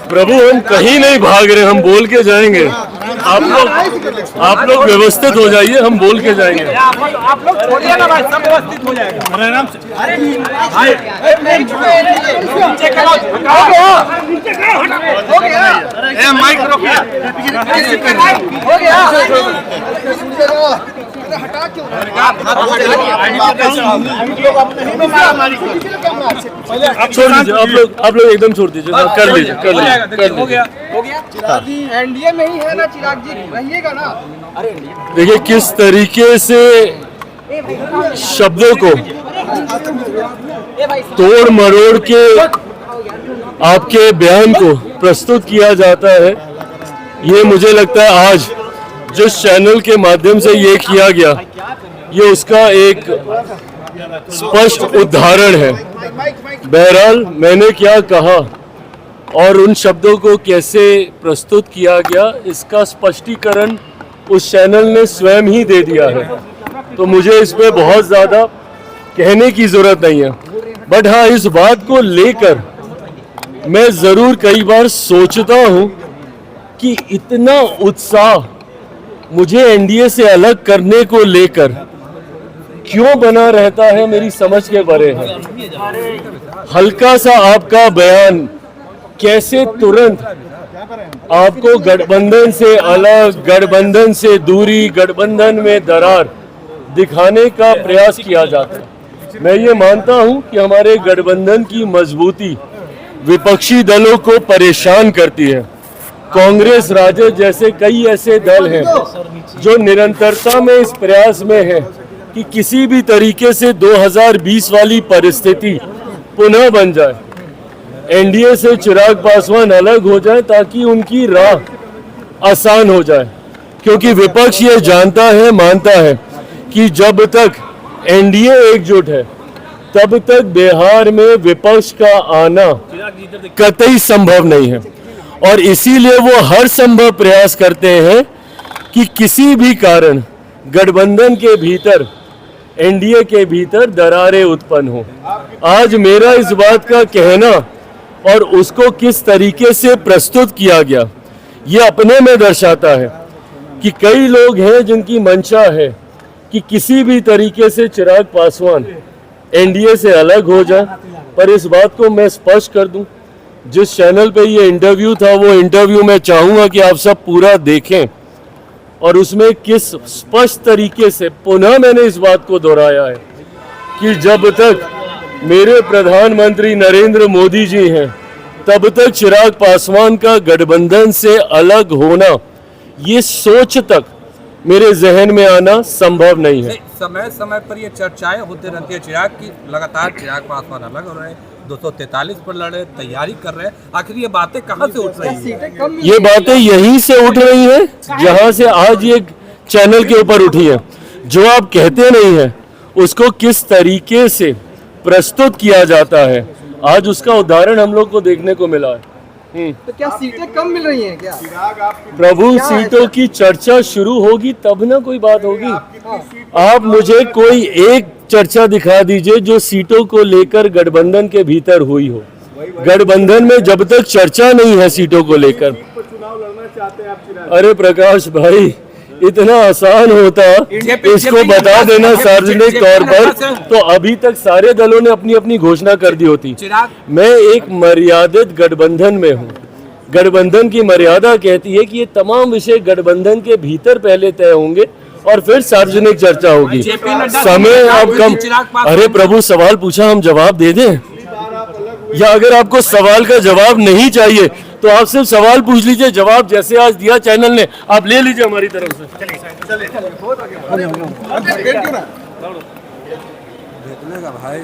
प्रभु हम कहीं नहीं भाग रहे, हम बोल के जाएंगे। आप लोग व्यवस्थित हो जाइए, हम बोल के जाएंगे। आप लोग छोड़िए ना भाई, सब व्यवस्थित हो जाएगा। आराम से माइक रोकिए, हो गया। हटा क्यों? छोड़ दीजिए, आप लोग एकदम छोड़ दीजिए, कर लीजिए। हो गया। चिराग जी एनडीए में ही है ना, चिराग जी रहिएगा ना। देखिए किस तरीके से शब्दों को तोड़ मरोड़ के आपके बयान को प्रस्तुत किया जाता है। ये मुझे लगता है आज जिस चैनल के माध्यम से ये किया गया, ये उसका एक स्पष्ट उदाहरण है। बहरहाल मैंने क्या कहा और उन शब्दों को कैसे प्रस्तुत किया गया, इसका स्पष्टीकरण उस चैनल ने स्वयं ही दे दिया है, तो मुझे इस पे बहुत ज़्यादा कहने की ज़रूरत नहीं है। बट हाँ, इस बात को लेकर मैं ज़रूर कई बार सोचता हूँ कि इतना उत्साह मुझे एनडीए से अलग करने को लेकर क्यों बना रहता है, मेरी समझ के परे है। हल्का सा आपका बयान कैसे तुरंत आपको गठबंधन से अलग, गठबंधन से दूरी, गठबंधन में दरार दिखाने का प्रयास किया जाता है। मैं ये मानता हूं कि हमारे गठबंधन की मजबूती विपक्षी दलों को परेशान करती है। कांग्रेस, राजद जैसे कई ऐसे दल हैं जो निरंतरता में इस प्रयास में है कि किसी भी तरीके से 2020 वाली परिस्थिति पुनः बन जाए, एनडीए से चिराग पासवान अलग हो जाए ताकि उनकी राह आसान हो जाए। क्योंकि विपक्ष ये जानता है, मानता है कि जब तक एनडीए एकजुट है तब तक बिहार में विपक्ष का आना कतई संभव नहीं है, और इसीलिए वो हर संभव प्रयास करते हैं कि किसी भी कारण गठबंधन के भीतर, एनडीए के भीतर दरारें उत्पन्न हो। आज मेरा इस बात का कहना और उसको किस तरीके से प्रस्तुत किया गया, ये अपने में दर्शाता है कि कई लोग हैं जिनकी मंशा है कि किसी भी तरीके से चिराग पासवान एनडीए से अलग हो जाए। पर इस बात को मैं स्पष्ट कर दूं, जिस चैनल पे ये इंटरव्यू था, वो इंटरव्यू मैं चाहूँगा कि आप सब पूरा देखें, और उसमें किस स्पष्ट तरीके से पुनः मैंने इस बात को दोहराया है कि जब तक मेरे प्रधानमंत्री नरेंद्र मोदी जी हैं तब तक चिराग पासवान का गठबंधन से अलग होना, ये सोच तक मेरे जहन में आना संभव नहीं है। समय समय पर ये चर्चाएं होते रहती है चिराग की, लगातार चिराग पासवान अलग हो रहे हैं, 243 पर लड़े, तैयारी कर रहे हैं। आखिर ये बातें कहाँ से उठ रही हैं? ये बातें यहीं से उठ रही हैं जहाँ से आज ये चैनल के ऊपर उठी है। जो आप कहते नहीं हैं उसको किस तरीके से प्रस्तुत किया जाता है, आज उसका उदाहरण हम लोग को देखने को मिला है। तो क्या सीटें कम मिल रही हैं क्या? प्रभु, सीटों की चर्चा शुरू होगी तब ना कोई बात होगी। आप मुझे कोई एक चर्चा दिखा दीजिए जो सीटों को लेकर गठबंधन के भीतर हुई हो। गठबंधन में जब तक चर्चा नहीं है सीटों को लेकर, अरे प्रकाश भाई, इतना आसान होता इसको बता देना सार्वजनिक तौर पर, तो अभी तक सारे दलों ने अपनी अपनी घोषणा कर दी होती। मैं एक मर्यादित गठबंधन में हूँ। गठबंधन की मर्यादा कहती है कि ये तमाम विषय गठबंधन के भीतर पहले तय होंगे और फिर सार्वजनिक चर्चा होगी। समय अब कम। अरे प्रभु, सवाल पूछा, हम जवाब दे दें, या अगर आपको सवाल का जवाब नहीं चाहिए तो आप सिर्फ सवाल पूछ लीजिए, जवाब जैसे आज दिया चैनल ने आप ले लीजिए हमारी तरफ से। भेजने का भाई।